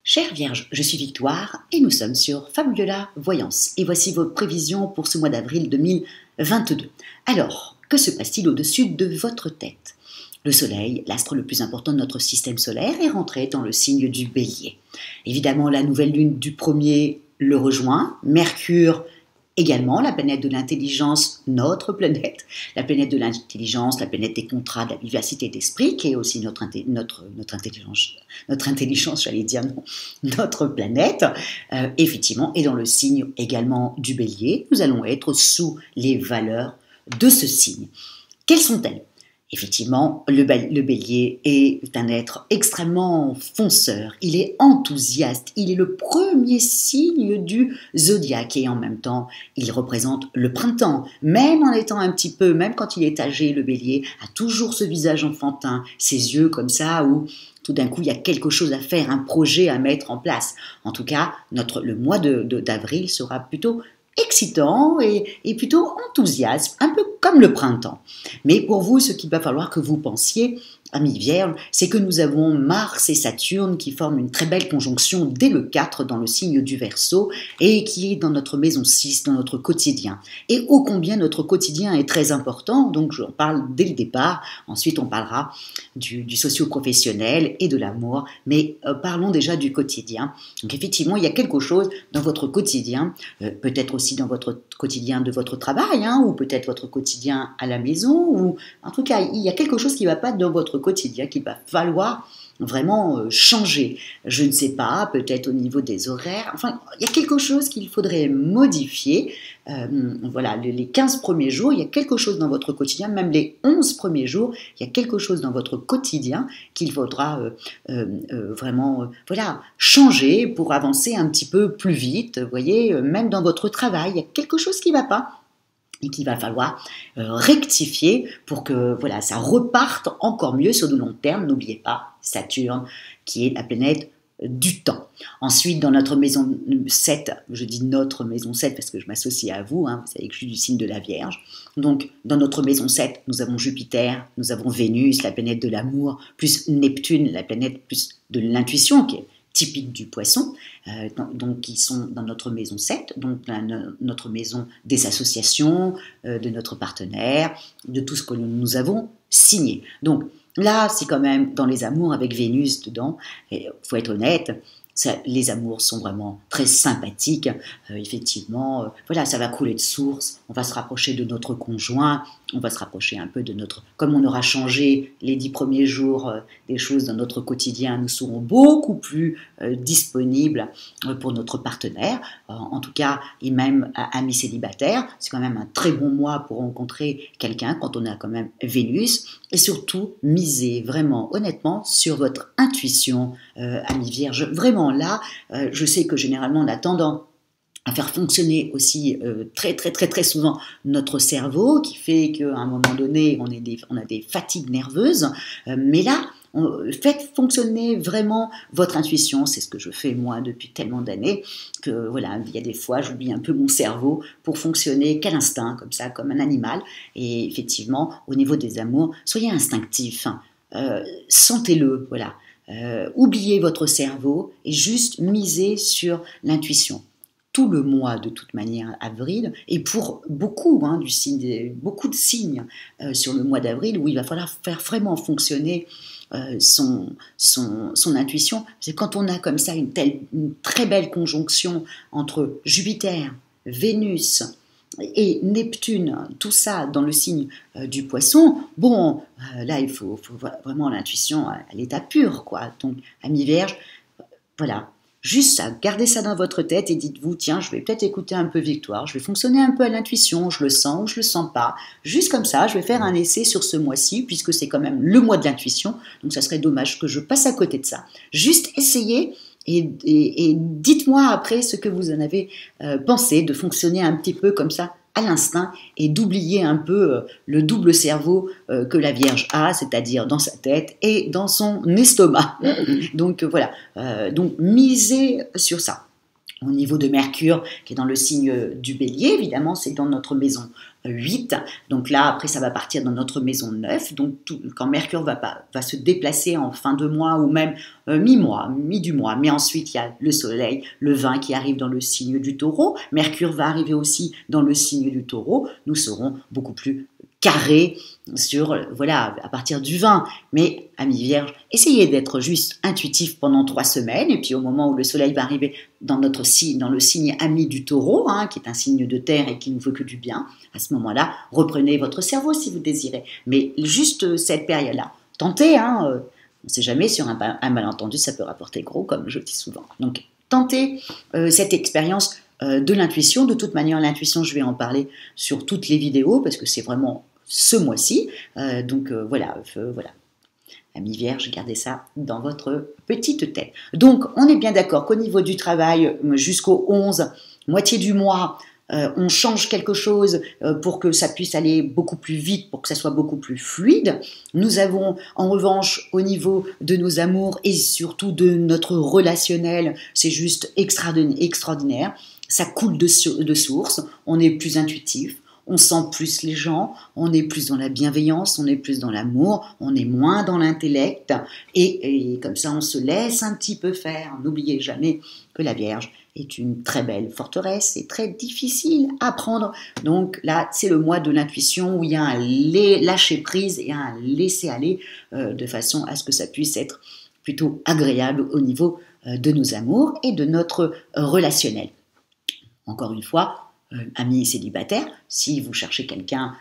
Chère Vierge, je suis Victoire et nous sommes sur Fabiola Voyance. Et voici vos prévisions pour ce mois d'avril 2022. Alors, que se passe-t-il au-dessus de votre tête? Le Soleil, l'astre le plus important de notre système solaire, est rentré dans le signe du Bélier. Évidemment, la nouvelle lune du 1er le rejoint. Mercure également, la planète de l'intelligence, notre planète, la planète de l'intelligence, la planète des contrats, de la vivacité d'esprit, qui est aussi notre intelligence, j'allais dire non, notre planète, effectivement, est dans le signe également du Bélier. Nous allons être sous les valeurs de ce signe. Quelles sont-elles? Effectivement, le Bélier est un être extrêmement fonceur, il est enthousiaste, il est le premier signe du zodiaque et en même temps, il représente le printemps. Même en étant un petit peu, même quand il est âgé, le Bélier a toujours ce visage enfantin, ses yeux comme ça où tout d'un coup il y a quelque chose à faire, un projet à mettre en place. En tout cas, le mois d'avril sera plutôt excitant et plutôt enthousiaste, un peu comme le printemps. Mais pour vous, ce qu'il va falloir que vous pensiez, amis Vierges, c'est que nous avons Mars et Saturne qui forment une très belle conjonction dès le 4 dans le signe du Verseau et qui est dans notre maison 6, dans notre quotidien. Et ô combien notre quotidien est très important, donc j'en parle dès le départ, ensuite on parlera du socio-professionnel et de l'amour, mais parlons déjà du quotidien. Donc effectivement, il y a quelque chose dans votre quotidien, peut-être aussi dans votre quotidien de votre travail, ou peut-être votre quotidien à la maison, ou en tout cas, il y a quelque chose qui ne va pas dans votre quotidien, qu'il va falloir vraiment changer. Je ne sais pas, peut-être au niveau des horaires, enfin, il y a quelque chose qu'il faudrait modifier. Voilà, les 15 premiers jours, il y a quelque chose dans votre quotidien, même les 11 premiers jours, il y a quelque chose dans votre quotidien qu'il faudra vraiment voilà, changer pour avancer un petit peu plus vite. Vous voyez, même dans votre travail, il y a quelque chose qui ne va pas et qu'il va falloir rectifier pour que voilà, ça reparte encore mieux sur le long terme. N'oubliez pas Saturne, qui est la planète du temps. Ensuite, dans notre maison 7, je dis notre maison 7 parce que je m'associe à vous, vous savez que je suis du signe de la Vierge. Donc, dans notre maison 7, nous avons Jupiter, nous avons Vénus, la planète de l'amour, plus Neptune, la planète plus de l'intuition, qui est typique du Poisson, donc qui sont dans notre maison 7, donc notre maison des associations, de notre partenaire, de tout ce que nous avons signé. Donc là, c'est quand même dans les amours avec Vénus dedans, il faut être honnête, les amours sont vraiment très sympathiques, effectivement, voilà, ça va couler de source, on va se rapprocher de notre conjoint, on va se rapprocher un peu de notre... Comme on aura changé les 10 premiers jours des choses dans notre quotidien, nous serons beaucoup plus disponibles pour notre partenaire, en tout cas, et même amis célibataires, c'est quand même un très bon mois pour rencontrer quelqu'un quand on a quand même Vénus, et surtout, misez vraiment, honnêtement, sur votre intuition, amis Vierges. Vraiment, là, je sais que généralement, on a tendance à faire fonctionner aussi très souvent notre cerveau, qui fait qu'à un moment donné, on a des fatigues nerveuses, mais là, faites fonctionner vraiment votre intuition, c'est ce que je fais moi depuis tellement d'années, que voilà, il y a des fois, j'oublie un peu mon cerveau pour fonctionner qu'à l'instinct, comme ça, comme un animal, et effectivement, au niveau des amours, soyez instinctifs, sentez-le, voilà. Oubliez votre cerveau et juste misez sur l'intuition. Tout le mois, de toute manière, avril, et pour beaucoup, beaucoup de signes sur le mois d'avril, où il va falloir faire vraiment fonctionner son intuition. C'est quand on a comme ça une très belle conjonction entre Jupiter, Vénus et Neptune, tout ça dans le signe du Poisson, bon, là, il faut vraiment l'intuition à l'état pur, quoi. Donc, amis Vierges, voilà. Juste ça, gardez ça dans votre tête et dites-vous, tiens, je vais peut-être écouter un peu Victoire, je vais fonctionner un peu à l'intuition, je le sens ou je le sens pas. Juste comme ça, je vais faire un essai sur ce mois-ci, puisque c'est quand même le mois de l'intuition, donc ça serait dommage que je passe à côté de ça. Juste essayez et dites-moi après ce que vous en avez pensé, de fonctionner un petit peu comme ça à l'instinct et d'oublier un peu le double cerveau que la Vierge a, c'est-à-dire dans sa tête et dans son estomac. Donc voilà, donc misez sur ça. Au niveau de Mercure, qui est dans le signe du Bélier, évidemment, c'est dans notre maison 8. Donc là, après, ça va partir dans notre maison 9. Donc quand Mercure va se déplacer en fin de mois ou même mi-mois, mi du mois. Mais ensuite, il y a le Soleil, le 20, qui arrive dans le signe du Taureau. Mercure va arriver aussi dans le signe du Taureau. Nous serons beaucoup plus carré sur, voilà, à partir du 20. Mais, amis vierges, essayez d'être juste intuitif pendant 3 semaines, et puis au moment où le soleil va arriver dans notre signe, dans le signe ami du taureau, qui est un signe de terre et qui ne veut que du bien, à ce moment-là, reprenez votre cerveau si vous désirez. Mais juste cette période-là, tentez, on ne sait jamais, sur un malentendu, ça peut rapporter gros, comme je dis souvent. Donc, tentez cette expérience de l'intuition. De toute manière, l'intuition, je vais en parler sur toutes les vidéos parce que c'est vraiment ce mois-ci. Voilà. Amis vierges, gardez ça dans votre petite tête. Donc, on est bien d'accord qu'au niveau du travail, jusqu'au 11, moitié du mois, on change quelque chose pour que ça puisse aller beaucoup plus vite, pour que ça soit beaucoup plus fluide. Nous avons en revanche au niveau de nos amours et surtout de notre relationnel, c'est juste extraordinaire. Ça coule de source, on est plus intuitif, on sent plus les gens, on est plus dans la bienveillance, on est plus dans l'amour, on est moins dans l'intellect et comme ça on se laisse un petit peu faire. N'oubliez jamais que la Vierge est une très belle forteresse, c'est très difficile à prendre. Donc là, c'est le mois de l'intuition où il y a un lâcher prise et un laisser aller de façon à ce que ça puisse être plutôt agréable au niveau de nos amours et de notre relationnel. Encore une fois, amis célibataires, si vous cherchez quelqu'un,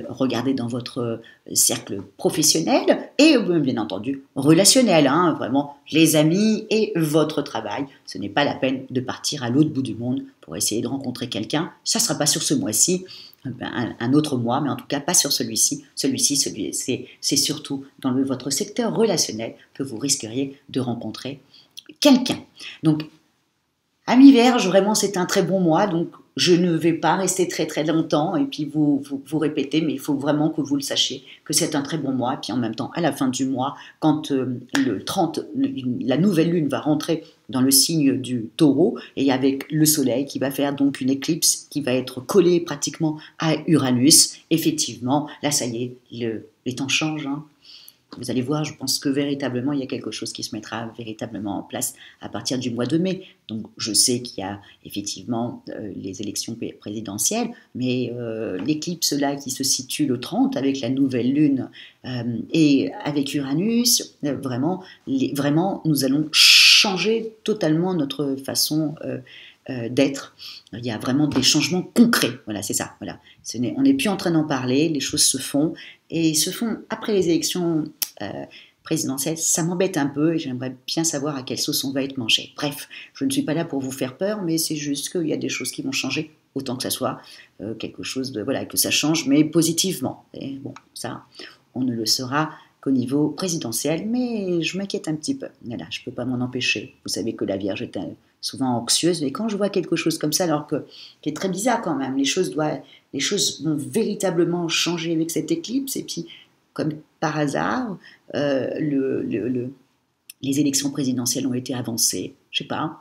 regardez dans votre cercle professionnel et bien entendu relationnel, vraiment les amis et votre travail. Ce n'est pas la peine de partir à l'autre bout du monde pour essayer de rencontrer quelqu'un. Ça ne sera pas sur ce mois-ci, un autre mois, mais en tout cas pas sur celui-ci. C'est surtout dans votre secteur relationnel que vous risqueriez de rencontrer quelqu'un. Donc, amis vierges, vraiment c'est un très bon mois, donc je ne vais pas rester très très longtemps et puis vous répétez, mais il faut vraiment que vous le sachiez, que c'est un très bon mois. Et puis en même temps, à la fin du mois, quand le 30, la nouvelle lune va rentrer dans le signe du taureau, et avec le soleil qui va faire donc une éclipse qui va être collée pratiquement à Uranus, effectivement, là ça y est, les temps changent, Vous allez voir, je pense que véritablement, il y a quelque chose qui se mettra véritablement en place à partir du mois de mai. Donc, je sais qu'il y a effectivement les élections présidentielles, mais l'éclipse là qui se situe le 30 avec la nouvelle lune et avec Uranus, vraiment, nous allons changer totalement notre façon d'être. Il y a vraiment des changements concrets. Voilà, c'est ça. Voilà. On n'est plus en train d'en parler, les choses se font et se font après les élections présidentielles. Ça m'embête un peu et j'aimerais bien savoir à quelle sauce on va être mangé. Bref, je ne suis pas là pour vous faire peur, mais c'est juste qu'il y a des choses qui vont changer, autant que ça soit quelque chose de que ça change, mais positivement. Et bon, ça, on ne le saura qu'au niveau présidentiel, mais je m'inquiète un petit peu. Voilà, je ne peux pas m'en empêcher. Vous savez que la Vierge est souvent anxieuse, mais quand je vois quelque chose comme ça, alors qui est très bizarre quand même, les choses vont véritablement changer avec cette éclipse, et puis comme par hasard, les élections présidentielles ont été avancées. Je sais pas,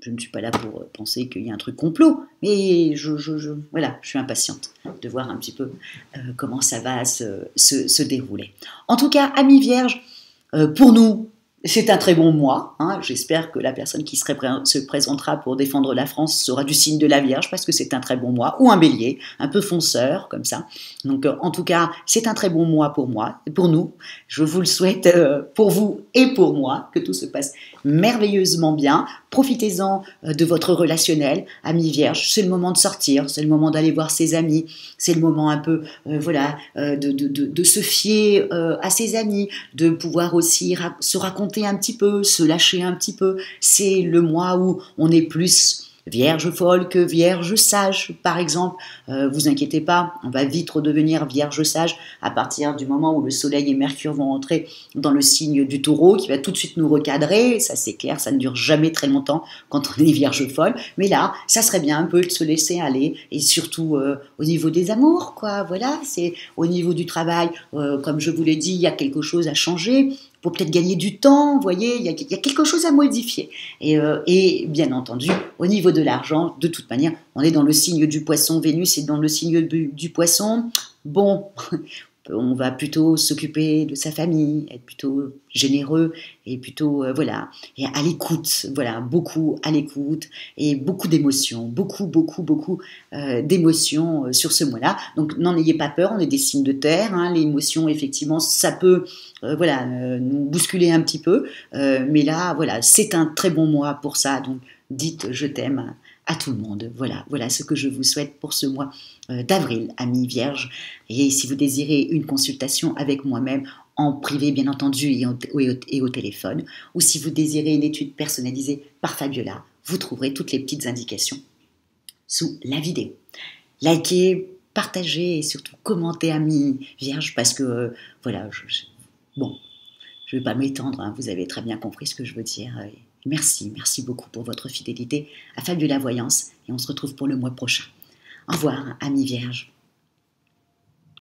je ne suis pas là pour penser qu'il y a un truc complot, mais je suis impatiente de voir un petit peu comment ça va se dérouler. En tout cas, amis vierges, pour nous, c'est un très bon mois. J'espère que la personne qui se présentera pour défendre la France sera du signe de la Vierge parce que c'est un très bon mois, ou un bélier, un peu fonceur comme ça. Donc en tout cas, c'est un très bon mois pour moi et pour nous. Je vous le souhaite pour vous et pour moi, que tout se passe merveilleusement bien. Profitez-en de votre relationnel, amis vierges. C'est le moment de sortir, c'est le moment d'aller voir ses amis, c'est le moment un peu de se fier à ses amis, de pouvoir aussi se raconter un petit peu, se lâcher un petit peu. C'est le mois où on est plus vierge folle que vierge sage, par exemple. Vous inquiétez pas, on va vite redevenir vierge sage à partir du moment où le soleil et Mercure vont entrer dans le signe du taureau, qui va tout de suite nous recadrer. Ça c'est clair, ça ne dure jamais très longtemps quand on est vierge folle, mais là, ça serait bien un peu de se laisser aller, et surtout au niveau des amours, quoi. Voilà, c'est au niveau du travail, comme je vous l'ai dit, il y a quelque chose à changer. pour peut-être gagner du temps, vous voyez, il y a quelque chose à modifier. Et bien entendu, au niveau de l'argent, de toute manière, on est dans le signe du poisson, Vénus est dans le signe du poisson. Bon, on va plutôt s'occuper de sa famille, être plutôt généreux et plutôt, voilà, et à l'écoute, voilà, beaucoup à l'écoute et beaucoup d'émotions, beaucoup d'émotions sur ce mois-là. Donc n'en ayez pas peur, on est des signes de terre, hein, l'émotion, effectivement, ça peut, voilà, nous bousculer un petit peu, mais là, voilà, c'est un très bon mois pour ça, donc dites je t'aime à tout le monde. Voilà ce que je vous souhaite pour ce mois d'avril, amis vierges. Et si vous désirez une consultation avec moi-même, en privé bien entendu et au téléphone, ou si vous désirez une étude personnalisée par Fabiola, vous trouverez toutes les petites indications sous la vidéo. Likez, partagez et surtout commentez, amis vierges, parce que voilà, bon, je ne vais pas m'étendre, hein, vous avez très bien compris ce que je veux dire. Merci beaucoup pour votre fidélité à Fabiola Voyance et on se retrouve pour le mois prochain. Au revoir, amis vierges.